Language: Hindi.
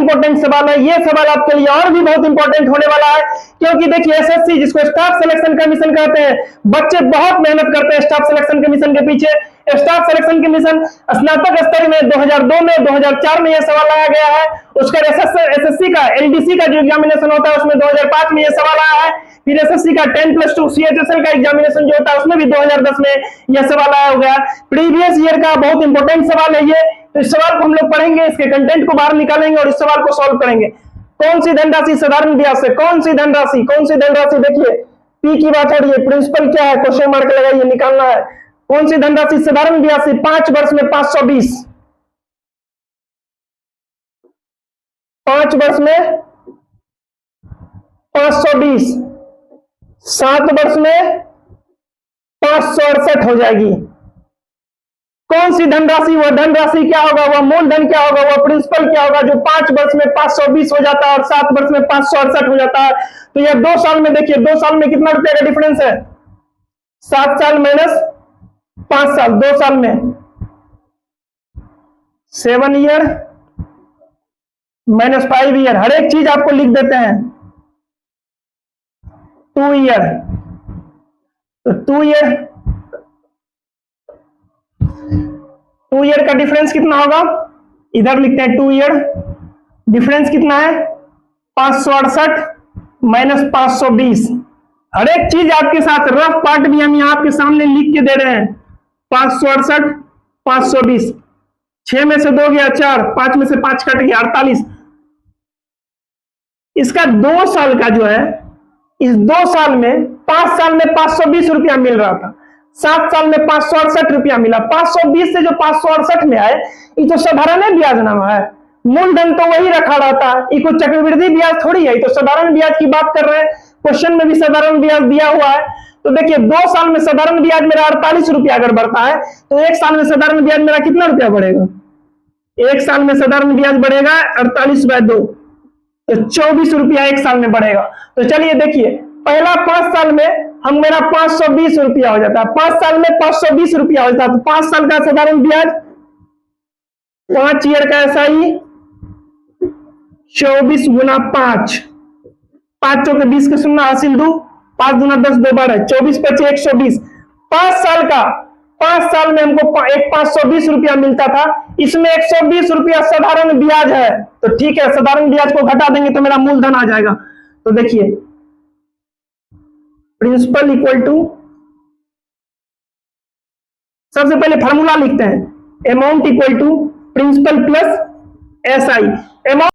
इंपॉर्टेंट सवाल है। ये सवाल आपके लिए और भी बहुत इंपॉर्टेंट होने वाला है, क्योंकि देखिए एसएससी जिसको स्टाफ सिलेक्शन कमीशन कहते हैं, बच्चे बहुत मेहनत करते हैं स्टाफ सिलेक्शन कमीशन के पीछे। स्टाफ सिलेक्शन कमीशन स्नातक स्तर में 2002 में 2004 में यह सवाल आया गया है। उसका एसएससी का एलडीसी का जो एग्जामिनेशन होता है उसमें 2005 में यह सवाल आया है। फिर एसएससी का 10+2 सीएचएसएल का एग्जामिनेशन जो होता है उसमें भी 2010 में यह सवाल आया हो गया। प्रीवियस ईयर का बहुत इंपॉर्टेंट सवाल है ये। तो इस सवाल को हम लोग पढ़ेंगे, इसके कंटेंट को बाहर निकालेंगे और इस सवाल को सॉल्व करेंगे। कौन सी धनराशि साधारण ब्याज से, कौन सी धनराशि, देखिए पी की बात हो रही है, प्रिंसिपल क्या है, क्वेश्चन मार्क लगाइए, निकालना है। कौन सी धनराशि साधारण ब्याज से 5 वर्ष में 520, 5 वर्ष में 520, 7 वर्ष में 568 हो जाएगी। कौन सी धनराशि, वह धनराशि क्या होगा, वह मूलधन क्या होगा, वह प्रिंसिपल क्या होगा जो 5 वर्ष में 520 हो जाता है और 7 वर्ष में 568 हो जाता है। तो यह 2 साल में, देखिए 2 साल में कितना रुपए का डिफरेंस है, 7 साल माइनस 5 साल, 2 साल में 7 ईयर माइनस 5 ईयर। हर एक चीज आपको लिख देते हैं। 2 ईयर, तो 2 ईयर का डिफरेंस कितना होगा, इधर लिखते हैं 2 ईयर, डिफरेंस कितना है 568 माइनस 520। हर एक चीज आपके साथ रफ पार्ट भी हम यहाँ आपके सामने लिख के दे रहे हैं। 568 520, 6 में से 2 गया 4, 5 में से 5 कट गया 48। इसका 2 साल का जो है, इस 2 साल में 5 साल में 520 रुपया मिल रहा था, 7 साल में 568 रुपया मिला। 520 से जो 568 में आए, ये तो साधारण ब्याज नामा है, मूलधन तो वही रखा रहता है, ये कोई चक्रवृद्धि ब्याज थोड़ी है, तो साधारण ब्याज की बात कर रहे हैं। क्वेश्चन में भी साधारण ब्याज दिया हुआ है। तो देखिए 2 साल में साधारण ब्याज मेरा 48 रुपया अगर बढ़ता है, तो 1 साल में साधारण ब्याज मेरा कितना रुपया बढ़ेगा, 1 साल में साधारण ब्याज बढ़ेगा 48/2, तो 24 रुपया 1 साल में बढ़ेगा। तो चलिए देखिए, पहला 5 साल में हम मेरा 520 रुपया हो जाता है, 5 साल में 520 रुपया हो जाता है। तो 5 साल का साधारण ब्याज, 5 ईयर का एसआई 24 गुना 5, 5 चौके 20 के 0 हासिल 2, 5 गुना 10 2 12, 24 पचे 120। 5 साल का, 5 साल में हमको एक 520 रुपया मिलता था, इसमें 120 रुपया साधारण ब्याज है। तो ठीक है, साधारण ब्याज को घटा देंगे तो मेरा मूलधन आ जाएगा। तो देखिए प्रिंसिपल इक्वल टू, सबसे पहले फॉर्मूला लिखते हैं, amount equal to principal plus SI. Amount